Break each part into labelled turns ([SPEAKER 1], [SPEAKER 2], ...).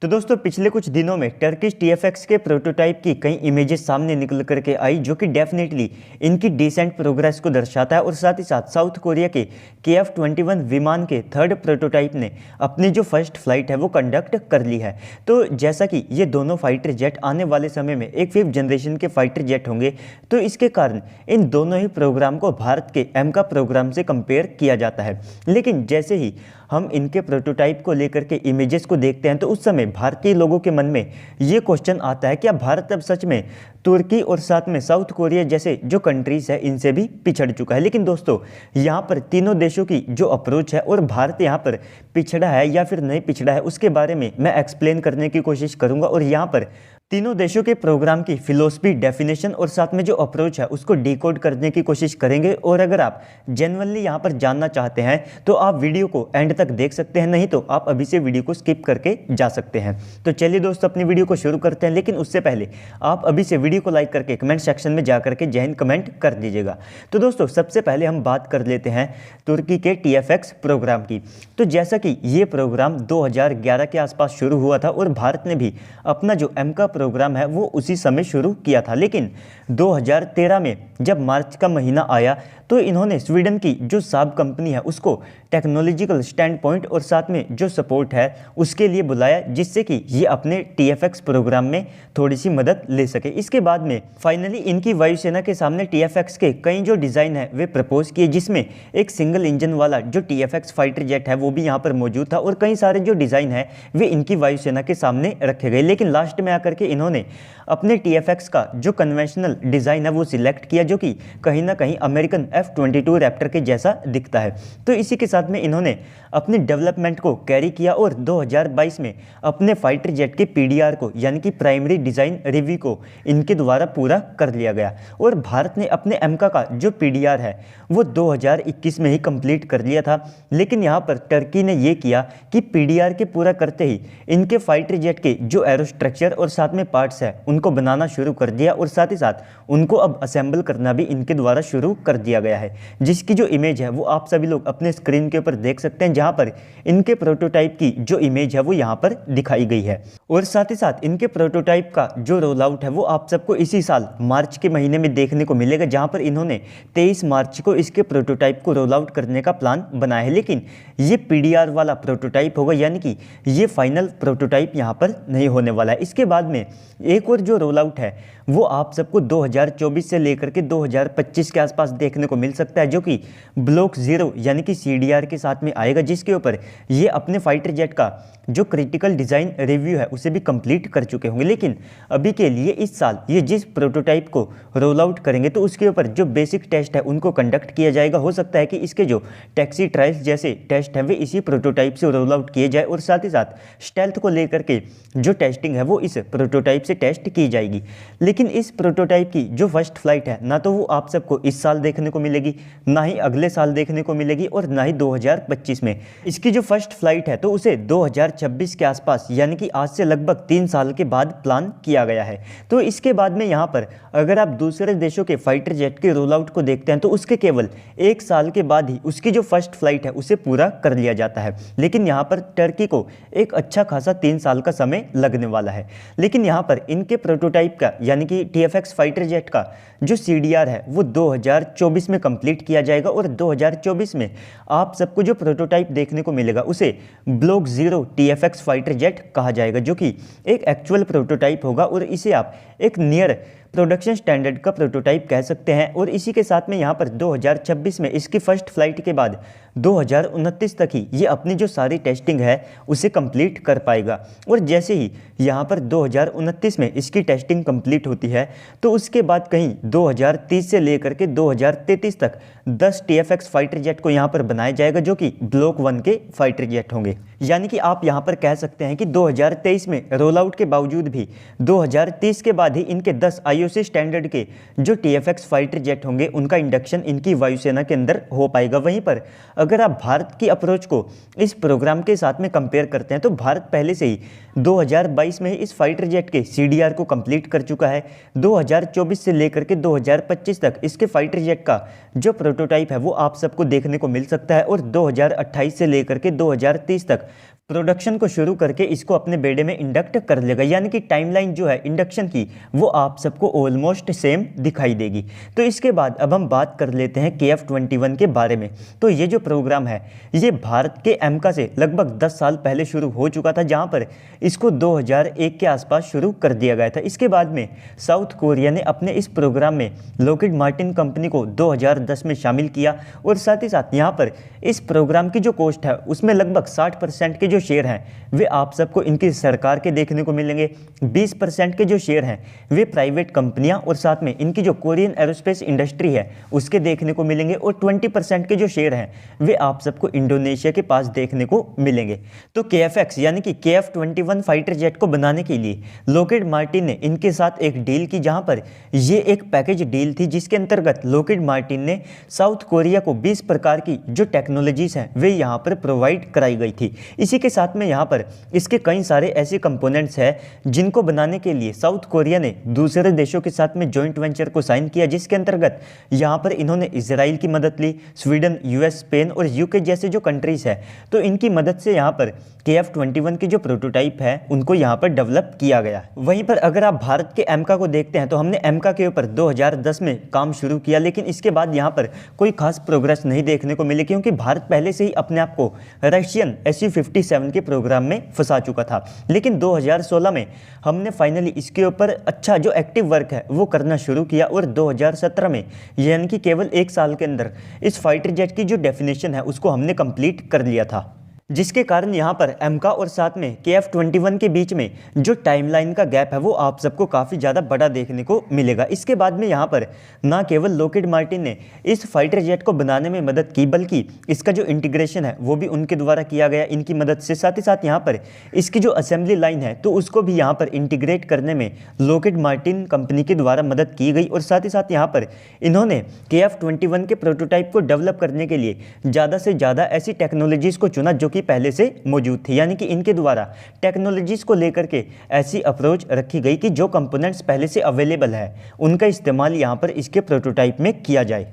[SPEAKER 1] तो दोस्तों पिछले कुछ दिनों में टर्किश टीएफएक्स के प्रोटोटाइप की कई इमेजेस सामने निकल करके आई जो कि डेफिनेटली इनकी डिसेंट प्रोग्रेस को दर्शाता है। और साथ ही साथ साउथ कोरिया के KF-21 विमान के थर्ड प्रोटोटाइप ने अपनी जो फर्स्ट फ्लाइट है वो कंडक्ट कर ली है। तो जैसा कि ये दोनों फाइटर जेट आने वाले समय में एक 5th जनरेशन के फाइटर जेट होंगे, तो इसके कारण इन दोनों ही प्रोग्राम को भारत के एमका प्रोग्राम से कंपेयर किया जाता है। लेकिन जैसे ही हम इनके प्रोटोटाइप को लेकर के इमेजेस को देखते हैं तो उस समय भारतीय लोगों के मन में ये क्वेश्चन आता है, क्या भारत अब सच में तुर्की और साथ में साउथ कोरिया जैसे जो कंट्रीज है इनसे भी पिछड़ चुका है? लेकिन दोस्तों यहाँ पर तीनों देशों की जो अप्रोच है और भारत यहाँ पर पिछड़ा है या फिर नहीं पिछड़ा है उसके बारे में मैं एक्सप्लेन करने की कोशिश करूँगा। और यहाँ पर तीनों देशों के प्रोग्राम की फिलोसफी, डेफिनेशन और साथ में जो अप्रोच है उसको डिकोड करने की कोशिश करेंगे। और अगर आप जेन्युइनली यहाँ पर जानना चाहते हैं तो आप वीडियो को एंड तक देख सकते हैं, नहीं तो आप अभी से वीडियो को स्किप करके जा सकते हैं। तो चलिए दोस्तों अपनी वीडियो को शुरू करते हैं, लेकिन उससे पहले आप अभी से वीडियो को लाइक करके कमेंट सेक्शन में जा करके जय हिंद कमेंट कर दीजिएगा। तो दोस्तों सबसे पहले हम बात कर लेते हैं तुर्की के TFX प्रोग्राम की। तो जैसा कि ये प्रोग्राम 2011 के आसपास शुरू हुआ था और भारत ने भी अपना जो एमका प्रोग्राम है वो उसी समय शुरू किया था। लेकिन 2013 में जब मार्च का महीना आया तो इन्होंने स्वीडन की जो साब कंपनी है उसको टेक्नोलॉजिकल स्टैंड पॉइंट और साथ में जो सपोर्ट है उसके लिए बुलाया, जिससे कि ये अपने TFX प्रोग्राम में थोड़ी सी मदद ले सके। इसके बाद में फाइनली इनकी वायुसेना के सामने TFX के कई जो डिज़ाइन है वे प्रपोज किए, जिसमें एक सिंगल इंजन वाला जो TFX फाइटर जेट है वो भी यहाँ पर मौजूद था और कई सारे जो डिज़ाइन है वे इनकी वायुसेना के सामने रखे गए। लेकिन लास्ट में आकर के इन्होंने अपने TFX का जो कन्वेंशनल डिज़ाइन है वो सिलेक्ट किया, जो कि कहीं ना कहीं अमेरिकन F-22 रैप्टर के जैसा दिखता है। तो इसी के साथ में इन्होंने अपने डेवलपमेंट को कैरी किया और 2022 में अपने फाइटर जेट के PDR को यानी कि प्राइमरी डिज़ाइन रिव्यू को इनके द्वारा पूरा कर लिया गया। और भारत ने अपने एमका का जो PDR है वो 2021 में ही कंप्लीट कर लिया था। लेकिन यहाँ पर टर्की ने ये किया कि PDR के पूरा करते ही इनके फाइटर जेट के जो एरोस्ट्रक्चर और साथ में पार्ट्स है उनको बनाना शुरू कर दिया और साथ ही साथ उनको अब असेंबल करना भी इनके द्वारा शुरू कर दिया गया है, जिसकी जो इमेज है वो आप सभी लोग अपने स्क्रीन के ऊपर देख सकते हैं, जहां पर इनके प्रोटोटाइप की जो इमेज है वो यहां पर दिखाई गई है। और साथ ही साथ इनके प्रोटोटाइप का जो रोल आउट है वो आप सबको इसी साल मार्च के महीने में देखने को मिलेगा, जहां पर इन्होंने 23 मार्च को इसके प्रोटोटाइप को रोल आउट करने का प्लान बनाया है। लेकिन ये PDR वाला प्रोटोटाइप होगा, यानी कि ये फाइनल प्रोटोटाइप यहाँ पर नहीं होने वाला है। इसके बाद में एक और जो रोल आउट है वो आप सबको 2024 से लेकर के 2025 के आसपास देखने को मिल सकता है, जो कि ब्लॉक 0 यानी कि CDR के साथ में आएगा, जिसके ऊपर ये अपने फाइटर जेट का जो क्रिटिकल डिज़ाइन रिव्यू है उसे भी कंप्लीट कर चुके होंगे। लेकिन अभी के लिए इस साल ये जिस प्रोटोटाइप को रोल आउट करेंगे तो उसके ऊपर जो बेसिक टेस्ट है उनको कंडक्ट किया जाएगा। हो सकता है कि इसके जो टैक्सी ट्रायल्स जैसे टेस्ट हैं वे इसी प्रोटोटाइप से रोल आउट किए जाए और साथ ही साथ स्टेल्थ को लेकर के जो टेस्टिंग है वो इस प्रोटोटाइप से टेस्ट की जाएगी। लेकिन इस प्रोटोटाइप की जो फर्स्ट फ्लाइट है ना तो वो आप सबको इस साल देखने को मिलेगी, ना ही अगले साल देखने को मिलेगी और ना ही 2025 में। इसकी जो फर्स्ट फ्लाइट है तो उसे 2026 के आसपास यानी कि आज से लगभग 3 साल के बाद प्लान किया गया है। तो इसके बाद में यहाँ पर अगर आप दूसरे देशों के फाइटर जेट के रोल आउट को देखते हैं तो उसके केवल 1 साल के बाद ही उसकी जो फर्स्ट फ्लाइट है उसे पूरा कर लिया जाता है। लेकिन यहाँ पर टर्की को एक अच्छा खासा 3 साल का समय लगने वाला है। लेकिन यहाँ पर इनके प्रोटोटाइप का यानी कि TFX फाइटर जेट का जो CDR है वो 2024 में कंप्लीट किया जाएगा और 2024 में आप सबको जो प्रोटोटाइप देखने को मिलेगा उसे ब्लॉक 0 TFX फाइटर जेट कहा जाएगा, जो कि एक एक्चुअल प्रोटोटाइप होगा और इसे आप एक नियर प्रोडक्शन स्टैंडर्ड का प्रोटोटाइप कह सकते हैं। और इसी के साथ में यहाँ पर 2026 में इसकी फर्स्ट फ्लाइट के बाद 2029 तक ही ये अपनी जो सारी टेस्टिंग है उसे कंप्लीट कर पाएगा। और जैसे ही यहाँ पर 2029 में इसकी टेस्टिंग कंप्लीट होती है तो उसके बाद कहीं 2030 से लेकर के 2033 तक 10 TFX फाइटर जेट को यहाँ पर बनाया जाएगा, जो कि ब्लॉक 1 के फाइटर जेट होंगे। यानी कि आप यहाँ पर कह सकते हैं कि 2023 में रोल आउट के बावजूद भी 2030 के बाद ही इनके 10 IOC स्टैंडर्ड के जो TFX फाइटर जेट होंगे उनका इंडक्शन इनकी वायुसेना के अंदर हो पाएगा। वहीं पर अगर आप भारत की अप्रोच को इस प्रोग्राम के साथ में कंपेयर करते हैं तो भारत पहले से ही 2022 में ही इस फाइटर जेट के CDR को कंप्लीट कर चुका है। 2024 से लेकर के 2025 तक इसके फाइटर जेट का जो प्रोटोटाइप है वो आप सबको देखने को मिल सकता है और 2028 से लेकर के 2030 तक प्रोडक्शन को शुरू करके इसको अपने बेड़े में इंडक्ट कर लेगा। यानी कि टाइमलाइन जो है इंडक्शन की वो आप सबको ऑलमोस्ट सेम दिखाई देगी। तो इसके बाद अब हम बात कर लेते हैं KF-21 के बारे में। तो ये जो प्रोग्राम है ये भारत के एमका से लगभग 10 साल पहले शुरू हो चुका था, जहाँ पर इसको 2001 के आसपास शुरू कर दिया गया था। इसके बाद में साउथ कोरिया ने अपने इस प्रोग्राम में लॉकहीड मार्टिन कंपनी को 2010 में शामिल किया और साथ ही साथ यहाँ पर इस प्रोग्राम की जो कॉस्ट है उसमें लगभग 60% के जो शेयर हैं वे आप सबको इनकी सरकार के देखने को मिलेंगे। 20% के जो शेयर हैं वे प्राइवेट कंपनियां और साथ में इनकी जो कोरियन एरोस्पेस इंडस्ट्री है उसके देखने को मिलेंगे और 20% के जो शेयर हैं वे आप सबको इंडोनेशिया के पास देखने को मिलेंगे। तो KFX यानी कि KF-21 फाइटर जेट को बनाने के लिए लॉकहीड मार्टिन ने इनके साथ एक डील की, जहां पर ये एक पैकेज डील थी जिसके अंतर्गत लॉकहीड मार्टिन ने साउथ कोरिया को 20 प्रकार की जो टेक्नोलॉजीज हैं वे यहाँ पर प्रोवाइड कराई गई थी। इसी के साथ में यहाँ पर इसके कई सारे ऐसे कंपोनेंट्स हैं जिनको बनाने के लिए साउथ कोरिया ने दूसरे देशों के साथ में जॉइंट वेंचर को साइन किया, जिसके अंतर्गत यहाँ पर इन्होंने इजराइल की मदद ली, स्वीडन, US, स्पेन और UK जैसे जो कंट्रीज है तो इनकी मदद से यहाँ पर KF-21 की जो प्रोटोटाइप है उनको यहाँ पर डेवलप किया गया। वहीं पर अगर आप भारत के एमका को देखते हैं तो हमने एमका के ऊपर 2010 में काम शुरू किया, लेकिन इसके बाद यहाँ पर कोई खास प्रोग्रेस नहीं देखने को मिली, क्योंकि भारत पहले से ही अपने आप को रशियन Su-57 के प्रोग्राम में फंसा चुका था। लेकिन 2016 में हमने फाइनली इसके ऊपर अच्छा जो एक्टिव वर्क है वो करना शुरू किया और 2017 में यानी कि केवल 1 साल के अंदर इस फाइटर जेट की जो डेफिनेशन है उसको हमने कंप्लीट कर लिया था, जिसके कारण यहाँ पर एमका और साथ में KF-21 के बीच में जो टाइमलाइन का गैप है वो आप सबको काफ़ी ज़्यादा बड़ा देखने को मिलेगा। इसके बाद में यहाँ पर ना केवल लॉकहीड मार्टिन ने इस फाइटर जेट को बनाने में मदद की, बल्कि इसका जो इंटीग्रेशन है वो भी उनके द्वारा किया गया इनकी मदद से। साथ ही साथ यहाँ पर इसकी जो असेंबली लाइन है तो उसको भी यहाँ पर इंटीग्रेट करने में लॉकहीड मार्टिन कंपनी के द्वारा मदद की गई और साथ ही साथ यहाँ पर इन्होंने KF-21 के प्रोटोटाइप को डेवलप करने के लिए ज़्यादा से ज़्यादा ऐसी टेक्नोलॉजीज़ को चुना जो पहले से मौजूद थी। यानी कि इनके द्वारा टेक्नोलॉजीज को लेकर के ऐसी अप्रोच रखी गई कि जो कंपोनेंट्स पहले से अवेलेबल है उनका इस्तेमाल यहां पर इसके प्रोटोटाइप में किया जाए।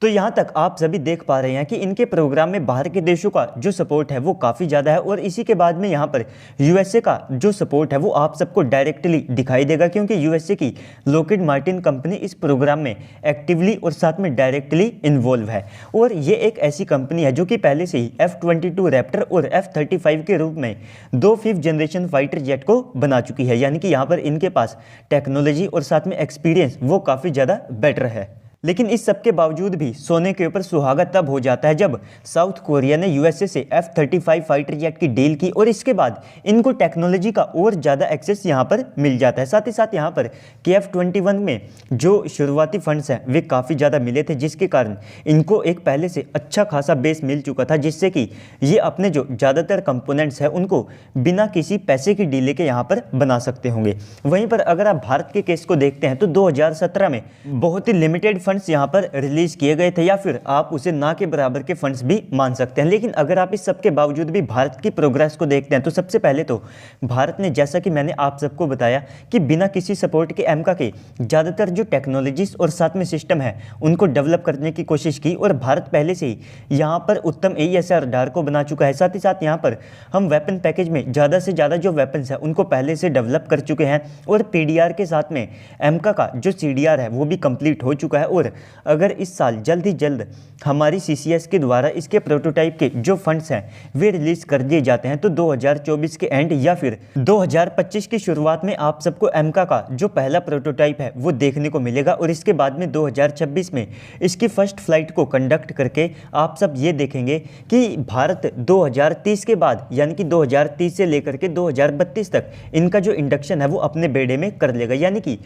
[SPEAKER 1] तो यहाँ तक आप सभी देख पा रहे हैं कि इनके प्रोग्राम में बाहर के देशों का जो सपोर्ट है वो काफ़ी ज़्यादा है और इसी के बाद में यहाँ पर USA का जो सपोर्ट है वो आप सबको डायरेक्टली दिखाई देगा, क्योंकि USA की लॉकहीड मार्टिन कंपनी इस प्रोग्राम में एक्टिवली और साथ में डायरेक्टली इन्वॉल्व है। और ये एक ऐसी कंपनी है जो कि पहले से ही F-22 रैप्टर और F-35 के रूप में 2 5th जनरेशन फाइटर जेट को बना चुकी है। यानी कि यहाँ पर इनके पास टेक्नोलॉजी और साथ में एक्सपीरियंस वो काफ़ी ज़्यादा बेटर है। लेकिन इस सब के बावजूद भी सोने के ऊपर सुहागा तब हो जाता है जब साउथ कोरिया ने USA से F-35 फाइटर जेट की डील की और इसके बाद इनको टेक्नोलॉजी का और ज़्यादा एक्सेस यहाँ पर मिल जाता है। साथ ही साथ यहाँ पर KF-21 में जो शुरुआती फंड्स हैं वे काफ़ी ज़्यादा मिले थे, जिसके कारण इनको एक पहले से अच्छा खासा बेस मिल चुका था, जिससे कि ये अपने जो ज़्यादातर कंपोनेंट्स हैं उनको बिना किसी पैसे की डीले के यहाँ पर बना सकते होंगे। वहीं पर अगर आप भारत के केस को देखते हैं तो 2017 में बहुत ही लिमिटेड फंड्स यहाँ पर रिलीज किए गए थे, या फिर आप उसे ना के बराबर के फंड्स भी मान सकते हैं। लेकिन अगर आप इस सब के बावजूद भी भारत की प्रोग्रेस को देखते हैं तो सबसे पहले तो भारत ने, जैसा कि मैंने आप सबको बताया कि बिना किसी सपोर्ट के एमका के ज़्यादातर जो टेक्नोलॉजीज और साथ में सिस्टम है उनको डेवलप करने की कोशिश की और भारत पहले से ही यहाँ पर उत्तम AESR रडार को बना चुका है। साथ ही साथ यहाँ पर हम वेपन पैकेज में ज़्यादा से ज़्यादा जो वेपन्स हैं उनको पहले से डेवलप कर चुके हैं और PDR के साथ में एमका का जो CDR है वो भी कंप्लीट हो चुका है। और अगर इस साल जल्द ही जल्द हमारी CCS के द्वारा इसके प्रोटोटाइप के जो फंड्स हैं वे रिलीज कर दिए जाते हैं तो 2024 के एंड या फिर 2025 की शुरुआत में आप सबको एमका का जो पहला प्रोटोटाइप है वो देखने को मिलेगा और इसके बाद में 2026 में इसकी फर्स्ट फ्लाइट को कंडक्ट करके आप सब ये देखेंगे कि भारत 2030 के बाद यानी कि 2030 से लेकर के 2032 तक इनका जो इंडक्शन है वो अपने बेड़े में कर लेगा। यानी कि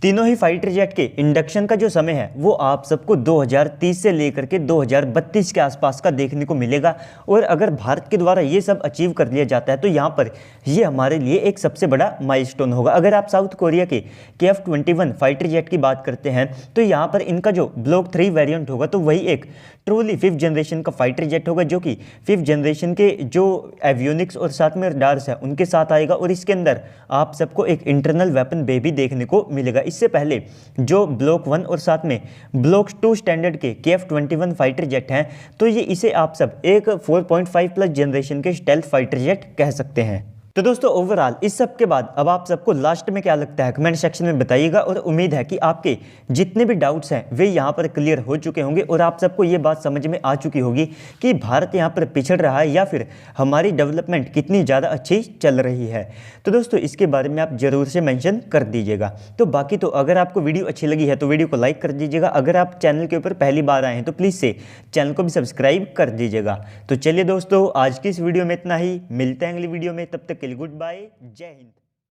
[SPEAKER 1] तीनों ही फाइटर जेट के इंडक्शन का जो समय है वो आप सबको 2030 से लेकर के 2032 के आसपास का देखने को मिलेगा। और अगर भारत के द्वारा ये सब अचीव कर लिया जाता है तो यहाँ पर ये हमारे लिए एक सबसे बड़ा माइलस्टोन होगा। अगर आप साउथ कोरिया के KF-21 फाइटर जेट की बात करते हैं तो यहाँ पर इनका जो ब्लॉक 3 वेरिएंट होगा तो वही एक ट्रूली 5th जनरेशन का फाइटर जेट होगा, जो कि 5th जनरेशन के जो एवियोनिक्स और साथ में रडार्स है उनके साथ आएगा और इसके अंदर आप सबको एक इंटरनल वेपन बे भी देखने को मिलेगा। इससे पहले जो ब्लॉक 1 और साथ में ब्लॉक 2 स्टैंडर्ड के KF-21 फाइटर जेट हैं, तो ये इसे आप सब एक 4.5 प्लस जनरेशन के स्टेल्थ फाइटर जेट कह सकते हैं। तो दोस्तों ओवरऑल इस सब के बाद अब आप सबको लास्ट में क्या लगता है कमेंट सेक्शन में बताइएगा, और उम्मीद है कि आपके जितने भी डाउट्स हैं वे यहाँ पर क्लियर हो चुके होंगे और आप सबको ये बात समझ में आ चुकी होगी कि भारत यहाँ पर पिछड़ रहा है या फिर हमारी डेवलपमेंट कितनी ज़्यादा अच्छी चल रही है। तो दोस्तों इसके बारे में आप ज़रूर से मेंशन कर दीजिएगा। तो बाकी तो अगर आपको वीडियो अच्छी लगी है तो वीडियो को लाइक कर दीजिएगा। अगर आप चैनल के ऊपर पहली बार आए हैं तो प्लीज़ से चैनल को भी सब्सक्राइब कर दीजिएगा। तो चलिए दोस्तों आज की इस वीडियो में इतना ही, मिलते हैं अगली वीडियो में, तब तक के लिए गुड बाय, जय हिंद।